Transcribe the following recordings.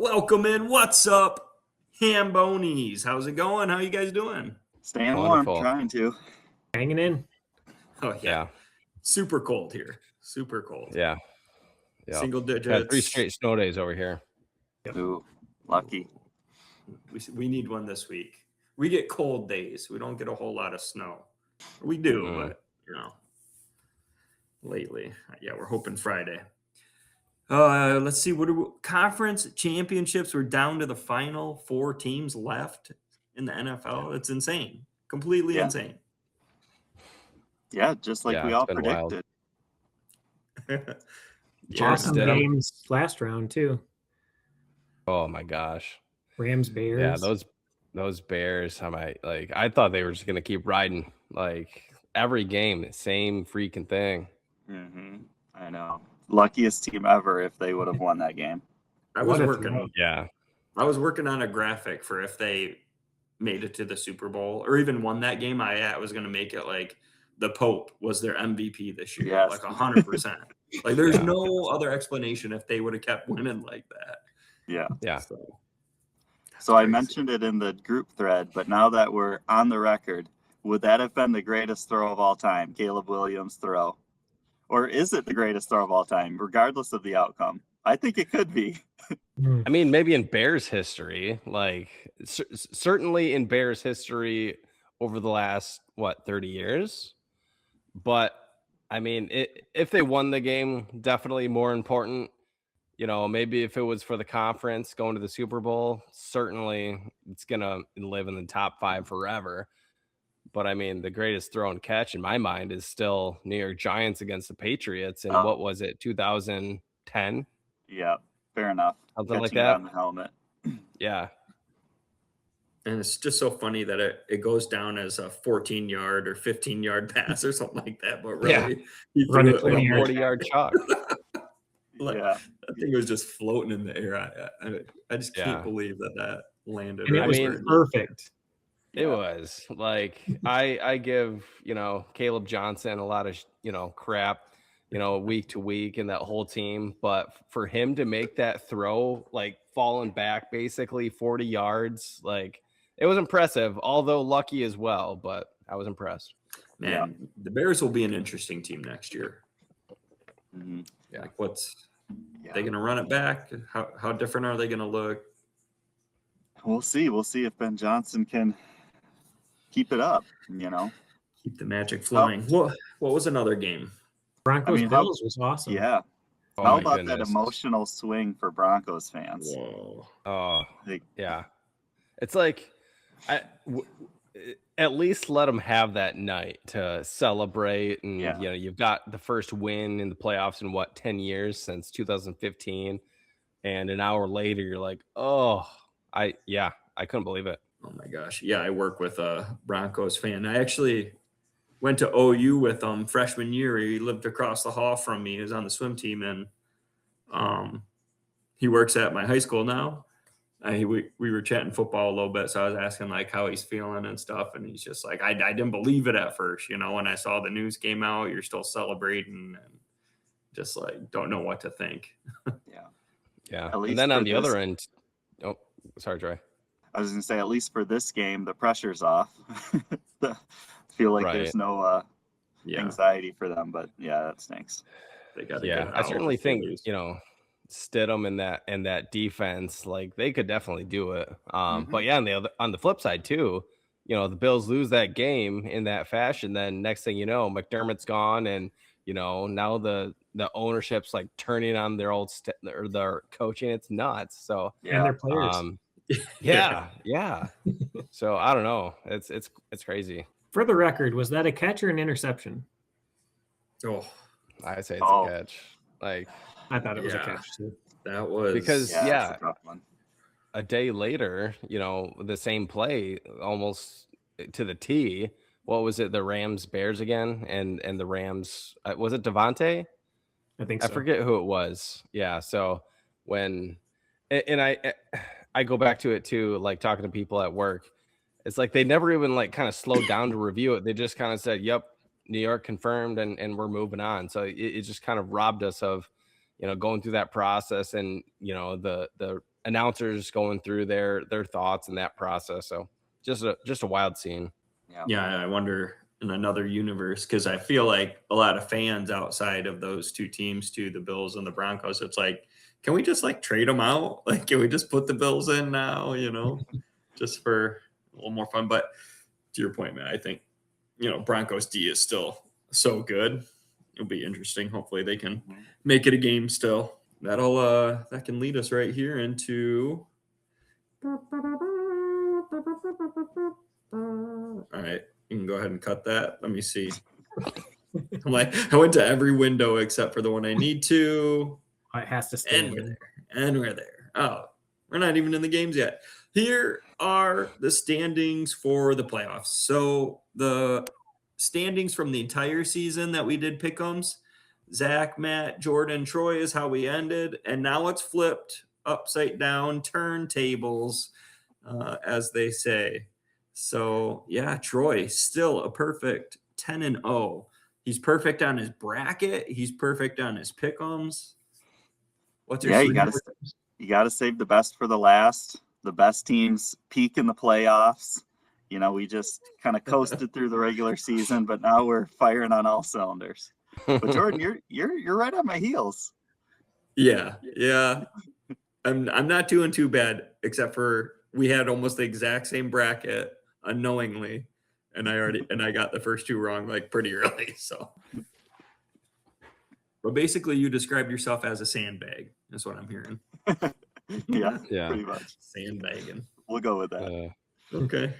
Welcome in. What's up, Hambonies? How's it going? How you guys doing? Staying Wonderful. warm, trying to. Hanging in. Oh, yeah. Super cold here. Super cold. Yeah. Single digits. Got 3 straight snow days over here. Ooh, lucky. We need one this week. We get cold days. We don't get a whole lot of snow. We do, but, lately. Yeah, we're hoping Friday. Let's see. Conference championships? We're down to the final 4 teams left in the NFL. It's insane. Completely insane. Yeah, just like we all it's been wild. predicted. Awesome Stidham. games last round too. Oh my gosh. Rams, Bears. Yeah, those Bears, I thought they were just gonna keep riding. Like every game, same freaking thing. I know. Luckiest team ever if they would have won that game. I was What a working. throw. Yeah. I was working on a graphic for if they made it to the Super Bowl or even won that game. I was going to make it like the Pope was their MVP this year, Yes. like 100%. Like there's Yeah. no other explanation if they would have kept winning like that. Yeah. Yeah. So I mentioned it in the group thread, but now that we're on the record, would that have been the greatest throw of all time, Caleb Williams' throw? Or is it the greatest throw of all time, regardless of the outcome? I think it could be. I mean, maybe in Bears history, like certainly in Bears history over the last 30 years. But I mean, if they won the game, definitely more important. Maybe if it was for the conference going to the Super Bowl, certainly it's gonna live in the top 5 forever. But I mean, the greatest throw and catch in my mind is still New York Giants against the Patriots in what was it, 2010? Yeah, fair enough. Something like Catching it that. on the helmet. Yeah. And it's just so funny that it goes down as a 14-yard or 15-yard pass or something like that. But really, he Run threw it it like 20 yards. 40-yard chalk. Like, Yeah. that thing was just floating in the air. I just can't Yeah. believe that landed. And it right was where perfect. It was like I give Caleb Johnson a lot of crap week to week and that whole team, but for him to make that throw like falling back basically 40 yards, like it was impressive, although lucky as well, but I was impressed. Man, the Bears will be an interesting team next year. Mhm. Like they going to run it back? How different are they going to look? We'll see. We'll see if Ben Johnson can keep it up, Keep the magic flowing. What was another game? Broncos how- Bills was awesome. Yeah. Oh How my about goodness. that emotional swing for Broncos fans? Whoa. Oh, Like, yeah. It's like at least let them have that night to celebrate. And, you've got the first win in the playoffs in 10 years since 2015. And an hour later, you're like, oh, I couldn't believe it. Oh my gosh. Yeah, I work with a Broncos fan. I actually went to OU with him freshman year. He lived across the hall from me. He was on the swim team, and he works at my high school now. We were chatting football a little bit, so I was asking like how he's feeling and stuff, and he's just like, I didn't believe it at first, when I saw the news came out, you're still celebrating and just like don't know what to think. Yeah. At least And then for on the this- other end, oh, sorry, Troy. I was going to say, at least for this game, the pressure's off. I feel like there's no anxiety for them, but that stinks. They got I certainly think Stidham and that defense, like they could definitely do it. But on the flip side too, the Bills lose that game in that fashion. Then next thing you know, McDermott's gone, and now the ownership's like turning on their old or their coaching. It's nuts. So And their players. yeah. So I don't know. It's crazy. For the record, was that a catch or an interception? Oh, I say it's a catch. Like I thought it was a catch too. that was because It's a tough one. a day later, the same play almost to the T. What was it? The Rams Bears again, and the Rams was it Devontae? I think so. I forget who it was. Yeah. So when I go back to it too, like talking to people at work, it's like they never even like kind of slowed down to review it. They just kind of said, "Yep, New York confirmed," and we're moving on. So it just kind of robbed us of, going through that process and the announcers going through their thoughts in that process. So just a wild scene. Yeah, I wonder in another universe, because I feel like a lot of fans outside of those two teams, too, the Bills and the Broncos, it's like, can we just like trade them out? Like, can we just put the Bills in now, just for a little more fun? But to your point, man, I think, Broncos D is still so good. It'll be interesting. Hopefully they can make it a game still. That can lead us right here into. All right, you can go ahead and cut that. Let me see. I'm like, I went to every window except for the one I need to. It has to stay. And we're there. And we're there. Oh, we're not even in the games yet. Here are the standings for the playoffs. So the standings from the entire season that we did pick'ems, Zach, Matt, Jordan, Troy is how we ended. And now it's flipped upside down, turntables, as they say. So yeah, Troy still a perfect 10-0. He's perfect on his bracket. He's perfect on his pick'ems. What's your you gotta save the best for the last. The best teams peak in the playoffs. We just kind of coasted through the regular season, but now we're firing on all cylinders. But Jordan, you're right on my heels. Yeah. I'm not doing too bad, except for we had almost the exact same bracket unknowingly, and I got the first two wrong like pretty early. So, but basically, you described yourself as a sandbag. That's what I'm hearing. Yeah, Yeah. pretty much. Sandbagging. We'll go with that. Okay.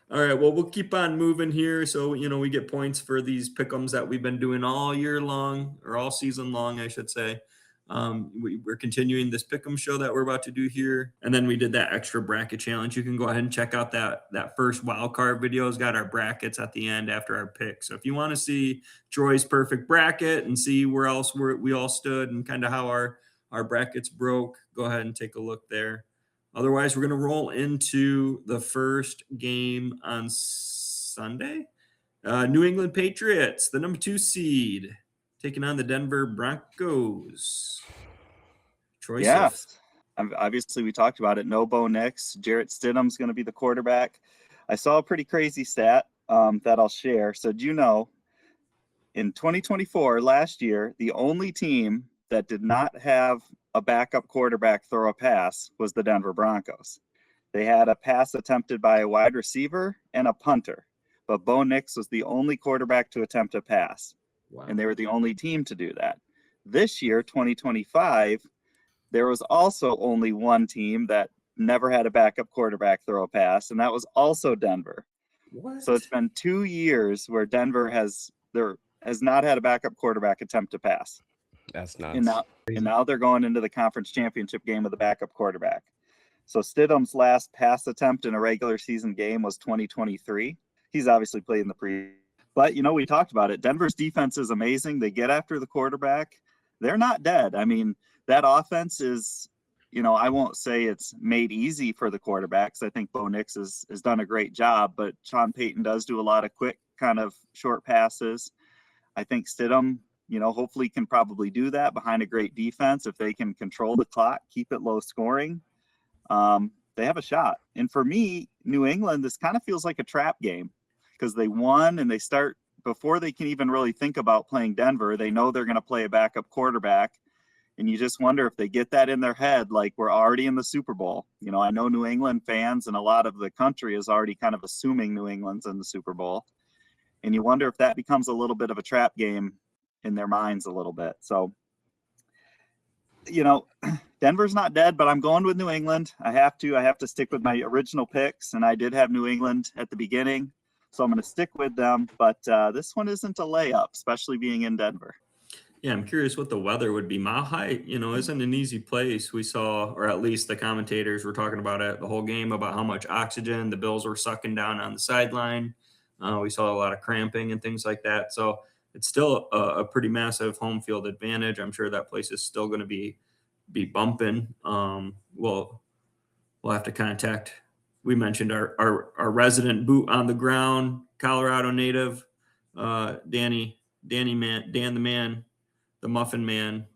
All right. Well, we'll keep on moving here. So, we get points for these pick'ems that we've been doing all year long, or all season long, I should say. We're continuing this pick'em show that we're about to do here. And then we did that extra bracket challenge. You can go ahead and check out that first wild card video. It's got our brackets at the end after our pick. So if you want to see Troy's perfect bracket and see where else we all stood and kind of how our brackets broke, go ahead and take a look there. Otherwise, we're going to roll into the first game on Sunday. New England Patriots, the number 2 seed, taking on the Denver Broncos. Troy Yes. Obviously, we talked about it. No Bo Nix. Jarrett Stidham's going to be the quarterback. I saw a pretty crazy stat that I'll share. So do you know, in 2024, last year, the only team that did not have a backup quarterback throw a pass was the Denver Broncos. They had a pass attempted by a wide receiver and a punter, but Bo Nix was the only quarterback to attempt a pass. Wow. And they were the only team to do that. This year, 2025, there was also only one team that never had a backup quarterback throw a pass, and that was also Denver. What? So it's been 2 years where Denver has not had a backup quarterback attempt to pass. That's nuts. And now they're going into the conference championship game with a backup quarterback. So Stidham's last pass attempt in a regular season game was 2023. He's obviously played in the pre. But, we talked about it. Denver's defense is amazing. They get after the quarterback. They're not dead. I mean, that offense is, I won't say it's made easy for the quarterbacks. I think Bo Nix has done a great job, but Sean Payton does do a lot of quick kind of short passes. I think Stidham, hopefully can probably do that behind a great defense. If they can control the clock, keep it low scoring, they have a shot. And for me, New England, this kind of feels like a trap game because they won and they start before they can even really think about playing Denver. They know they're going to play a backup quarterback. And you just wonder if they get that in their head, like we're already in the Super Bowl. I know New England fans and a lot of the country is already kind of assuming New England's in the Super Bowl. And you wonder if that becomes a little bit of a trap game in their minds a little bit. So, Denver's not dead, but I'm going with New England. I have to stick with my original picks, and I did have New England at the beginning, so I'm going to stick with them. But this one isn't a layup, especially being in Denver. Yeah, I'm curious what the weather would be. Mile High, isn't an easy place. We saw, or at least the commentators were talking about it the whole game, about how much oxygen the Bills were sucking down on the sideline. We saw a lot of cramping and things like that. So it's still a pretty massive home field advantage. I'm sure that place is still going to be bumping. We'll have to contact. We mentioned our resident boot on the ground, Colorado native, Dan the Man, the Muffin Man.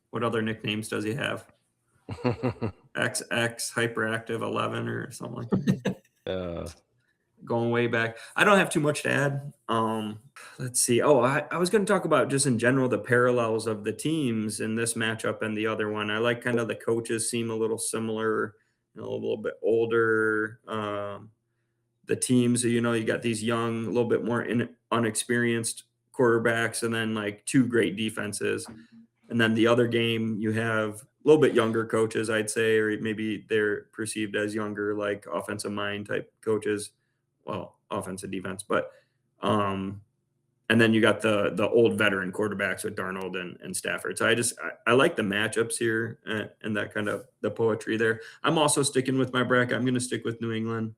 What other nicknames does he have? XX hyperactive 11 or something like that. uh, Going way back. I don't have too much to add. Let's see. Oh, I was going to talk about just in general the parallels of the teams in this matchup and the other one. I like kind of the coaches seem a little similar, a little bit older. The teams, you got these young, a little bit more unexperienced quarterbacks, and then like two great defenses. And then the other game, you have a little bit younger coaches, I'd say, or maybe they're perceived as younger, like offensive mind type coaches. Well, offensive defense, but and then you got the old veteran quarterbacks with Darnold and Stafford. So I like the matchups here and that kind of the poetry there. I'm also sticking with my bracket. I'm going to stick with New England.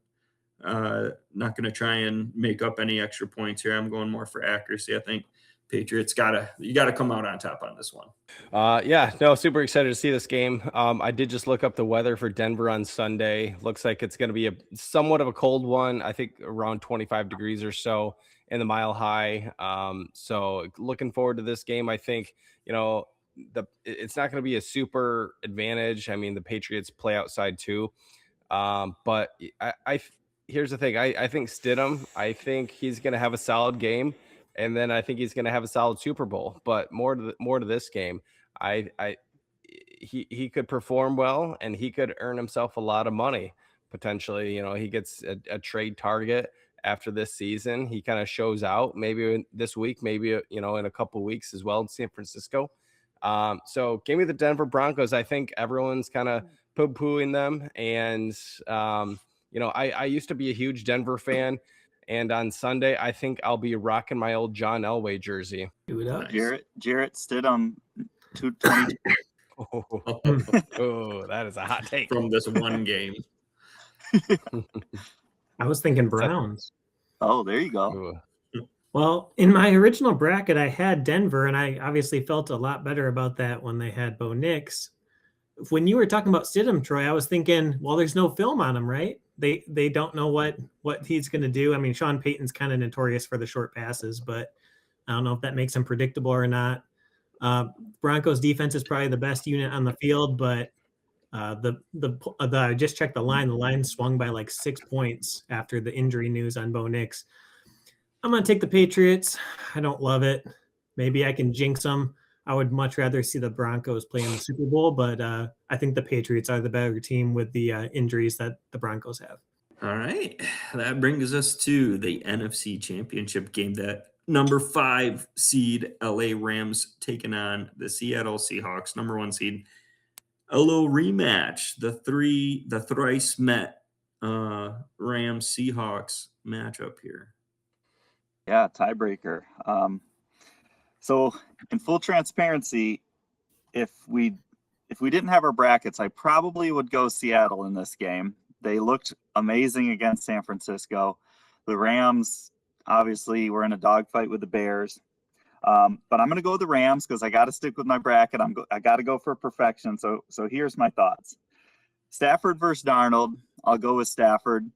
Not going to try and make up any extra points here. I'm going more for accuracy. I think Patriots you gotta come out on top on this one. Yeah, no, super excited to see this game. I did just look up the weather for Denver on Sunday. Looks like it's going to be a somewhat of a cold one. I think around 25 degrees or so in the Mile High. So looking forward to this game. I think, it's not going to be a super advantage. I mean, the Patriots play outside too. But here's the thing. I think Stidham, I think he's going to have a solid game. And then I think he's going to have a solid Super Bowl. But more to this game, he could perform well, and he could earn himself a lot of money potentially. He gets a trade target after this season. He kind of shows out maybe this week, maybe in a couple of weeks as well in San Francisco. So give me the Denver Broncos. I think everyone's kind of poo-pooing them, and I used to be a huge Denver fan. And on Sunday, I think I'll be rocking my old John Elway jersey. Do it up. Jarrett Stidham, 220. Oh, that is a hot take from this one game. I was thinking Browns. Oh, there you go. Ooh. Well, in my original bracket, I had Denver, and I obviously felt a lot better about that when they had Bo Nix. When you were talking about Stidham, Troy, I was thinking, well, there's no film on him, right? They don't know what he's going to do. I mean, Sean Payton's kind of notorious for the short passes, but I don't know if that makes him predictable or not. Broncos defense is probably the best unit on the field, but I just checked the line. The line swung by like 6 points after the injury news on Bo Nix. I'm going to take the Patriots. I don't love it. Maybe I can jinx them. I would much rather see the Broncos play in the Super Bowl, but I think the Patriots are the better team with the injuries that the Broncos have. All right. That brings us to the NFC Championship game. That number 5 seed LA Rams taking on the Seattle Seahawks, number 1 seed. A little rematch. The thrice met Rams Seahawks matchup here. Yeah, tiebreaker. So in full transparency, if we didn't have our brackets, I probably would go Seattle in this game. They looked amazing against San Francisco. The Rams obviously were in a dogfight with the Bears. But I'm going to go with the Rams because I got to stick with my bracket. I got to go for perfection. So here's my thoughts. Stafford versus Darnold. I'll go with Stafford.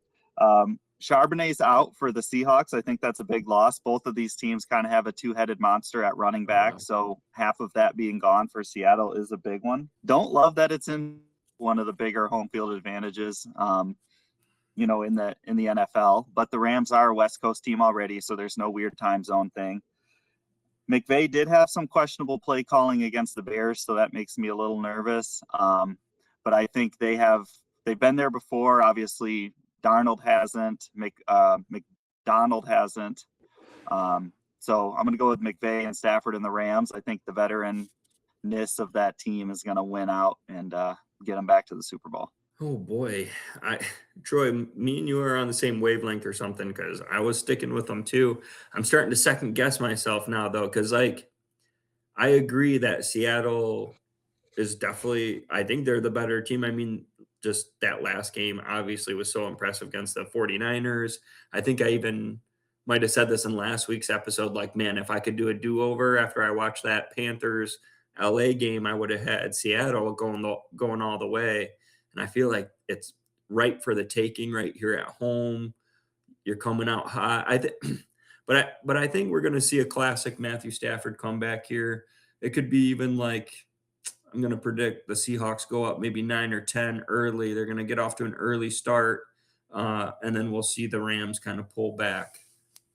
Charbonnet's out for the Seahawks. I think that's a big loss. Both of these teams kind of have a two-headed monster at running back. So half of that being gone for Seattle is a big one. Don't love that it's in one of the bigger home field advantages, in the NFL. But the Rams are a West Coast team already, so there's no weird time zone thing. McVay did have some questionable play calling against the Bears, so that makes me a little nervous. But I think they've been there before. Obviously, Darnold hasn't. McDonald hasn't. So I'm going to go with McVay and Stafford and the Rams. I think the veteranness of that team is going to win out and get them back to the Super Bowl. Oh boy, Troy, me and you are on the same wavelength or something, because I was sticking with them too. I'm starting to second guess myself now though, because I agree that Seattle is definitely, I think they're the better team. I mean, just that last game obviously was so impressive against the 49ers. I think I even might have said this in last week's episode, like, man, if I could do a do-over after I watched that Panthers LA game, I would have had Seattle going all the way. And I feel like it's right for the taking right here at home. You're coming out hot. But I think we're going to see a classic Matthew Stafford comeback here. It could be even like I'm going to predict the Seahawks go up maybe 9 or 10 early. They're going to get off to an early start, and then we'll see the Rams kind of pull back.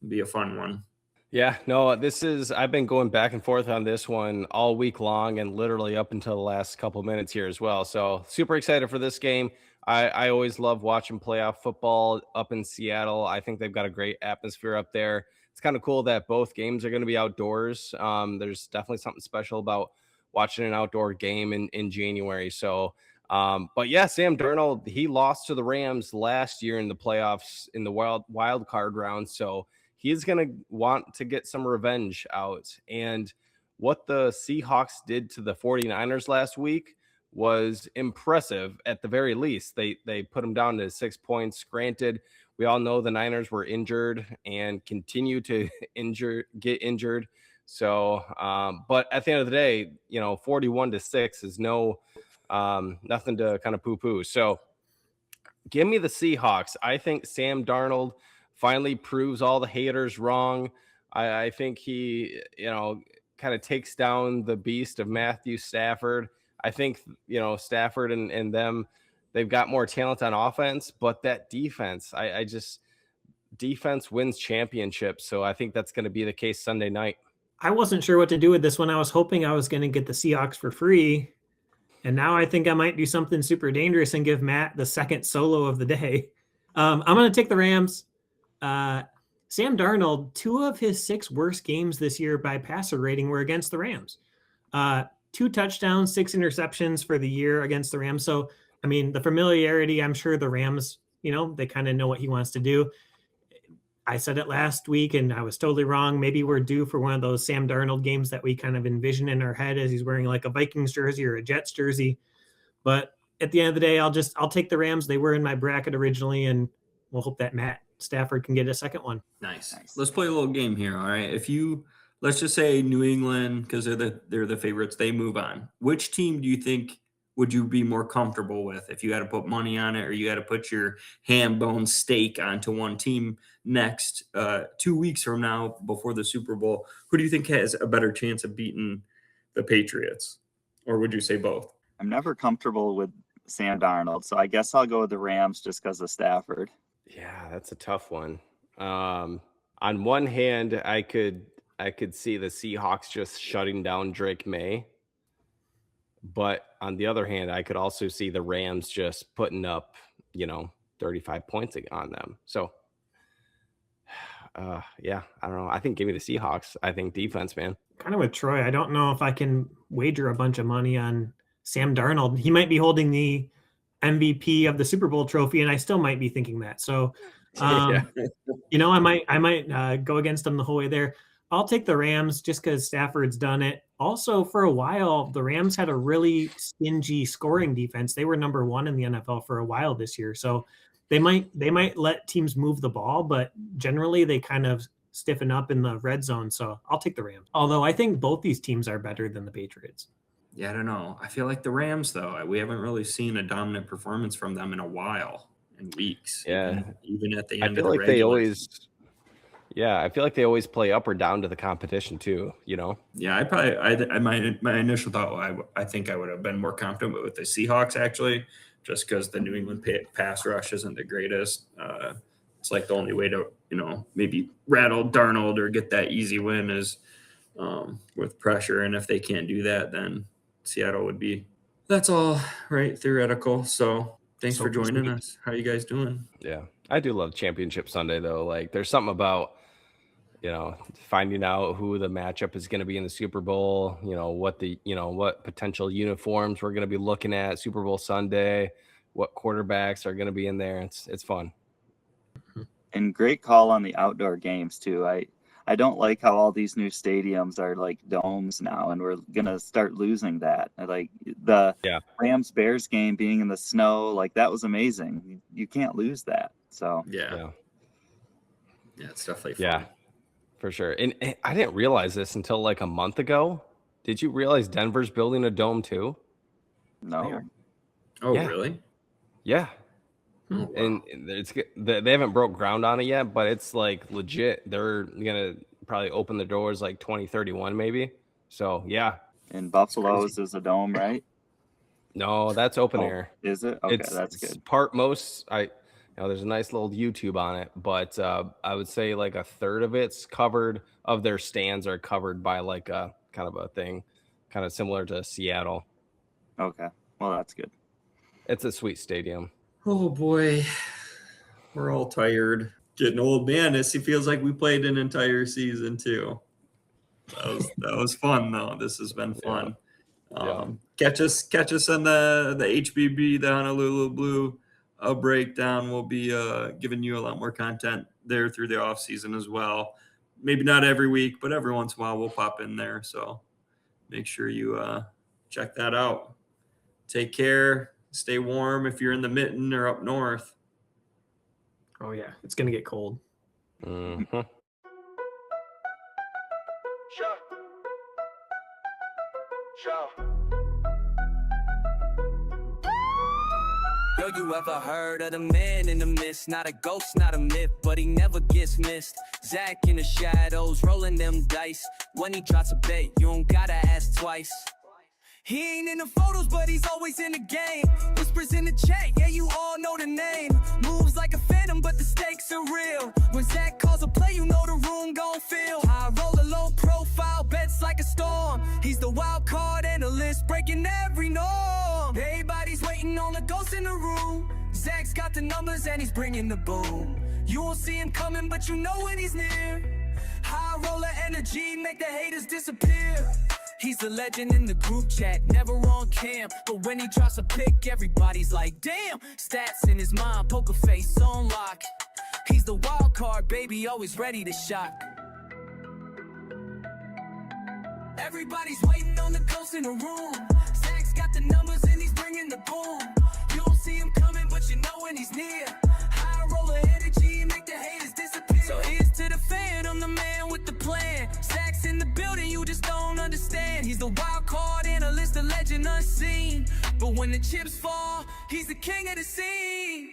It'll be a fun one. Yeah, no, I've been going back and forth on this one all week long and literally up until the last couple minutes here as well. So super excited for this game. I always love watching playoff football up in Seattle. I think they've got a great atmosphere up there. It's kind of cool that both games are going to be outdoors. There's definitely something special about watching an outdoor game in January. So, but yeah, Sam Darnold, he lost to the Rams last year in the playoffs in the wild card round. So he's going to want to get some revenge out. And what the Seahawks did to the 49ers last week was impressive at the very least. They put them down to 6 points. Granted, we all know the Niners were injured and continue to get injured. So, but at the end of the day, 41-6 is nothing to kind of poo-poo. So give me the Seahawks. I think Sam Darnold finally proves all the haters wrong. I think he, kind of takes down the beast of Matthew Stafford. I think, Stafford and them, they've got more talent on offense, but that defense, defense wins championships. So I think that's going to be the case Sunday night. I wasn't sure what to do with this one. I was hoping I was going to get the Seahawks for free. And now I think I might do something super dangerous and give Matt the second solo of the day. I'm going to take the Rams. Sam Darnold, 2 of his 6 worst games this year by passer rating were against the Rams. 2 touchdowns, 6 interceptions for the year against the Rams. So, I mean, the familiarity, I'm sure the Rams, they kind of know what he wants to do. I said it last week and I was totally wrong. Maybe we're due for one of those Sam Darnold games that we kind of envision in our head as he's wearing like a Vikings jersey or a Jets jersey. But at the end of the day, I'll take the Rams. They were in my bracket originally, and we'll hope that Matt Stafford can get a second one. Nice. Let's play a little game here. All right. Let's just say New England, because they're the favorites, they move on. Which team do you think would you be more comfortable with if you had to put money on it, or you had to put your ham bone steak onto one team next 2 weeks from now before the Super Bowl? Who do you think has a better chance of beating the Patriots? Or would you say both? I'm never comfortable with Sam Darnold, so I guess I'll go with the Rams just because of Stafford. Yeah, that's a tough one. On one hand, I could see the Seahawks just shutting down Drake May. But on the other hand, I could also see the Rams just putting up, 35 points on them. So, yeah, I don't know. I think give me the Seahawks. I think defense, man. Kind of with Troy, I don't know if I can wager a bunch of money on Sam Darnold. He might be holding the MVP of the Super Bowl trophy, and I still might be thinking that. So, Yeah. I might go against him the whole way there. I'll take the Rams just because Stafford's done it. Also, for a while, the Rams had a really stingy scoring defense. They were number 1 in the NFL for a while this year. So they might let teams move the ball, but generally they kind of stiffen up in the red zone. So I'll take the Rams. Although I think both these teams are better than the Patriots. Yeah, I don't know. I feel like the Rams, though, we haven't really seen a dominant performance from them in a while, in weeks. Yeah. Even at the I end feel of the like they regular always season. Yeah, I feel like they always play up or down to the competition too, Yeah, my initial thought, I think I would have been more confident with the Seahawks, actually, just because the New England pass rush isn't the greatest. It's like the only way to, maybe rattle Darnold or get that easy win is with pressure. And if they can't do that, then Seattle would be. That's all right, theoretical. So thanks for joining us. How you guys doing? Yeah, I do love Championship Sunday, though. Like, there's something about, finding out who the matchup is going to be in the Super Bowl, what potential uniforms we're going to be looking at Super Bowl Sunday, what quarterbacks are going to be in there. It's fun. And great call on the outdoor games too. I don't like how all these new stadiums are like domes now, and we're gonna start losing that. Like the Rams Bears game being in the snow, like that was amazing. You can't lose that. So yeah, it's definitely fun. Yeah, for sure. And I didn't realize this until like a month ago. Did you realize Denver's building a dome too? no, Oh, Yeah. really? Yeah. Oh, wow. And they haven't broke ground on it yet, but it's like legit. They're gonna probably open the doors like 2031 maybe. So yeah. in Buffalo's is a dome, right? No, that's open Oh, air. Is it? Okay, It's that's good. there's a nice little YouTube on it, but I would say like a third of it's covered. Of their stands are covered by like a kind of a thing, kind of similar to Seattle. Okay, well, that's good. It's a sweet stadium. Oh boy, we're all tired. Getting old, man. This feels like we played an entire season too. That was fun though. This has been fun. Catch us on the HBB, the Honolulu Blue breakdown. We'll be giving you a lot more content there through the off season as well. Maybe not every week, but every once in a while we'll pop in there. So make sure you check that out. Take care. Stay warm if you're in the mitten or up north. Oh yeah, it's gonna get cold. Mhm. Yo, you ever heard of the man in the mist? Not a ghost, not a myth, but he never gets missed. Zach in the shadows, rolling them dice. When he drops a bait, you don't gotta ask twice. He ain't in the photos, but he's always in the game. Whispers in the chat, yeah, you all know the name. Moves like a phantom, but the stakes are real. When Zach calls a play, you know the room gon' feel. I roll a low profile, bets like a storm. He's the wild card analyst, breaking every norm. Everybody's waiting on the ghost in the room. Zach's got the numbers and he's bringing the boom. You won't see him coming, but you know when he's near. High roller energy, make the haters disappear. He's a legend in the group chat, never on cam. But when he drops a pick, everybody's like, damn. Stats in his mind, poker face on lock. He's the wild card, baby, always ready to shock. Everybody's waiting on the ghost in the room. Zach's got the numbers and he's bringing the boom. You don't see him coming, but you know when he's near. High roller energy, make the haters disappear. So here's to the fan, I'm the man with the plan. Zach's in the building, you just don't understand. He's the wild card analyst, the legend unseen. But when the chips fall, he's the king of the scene.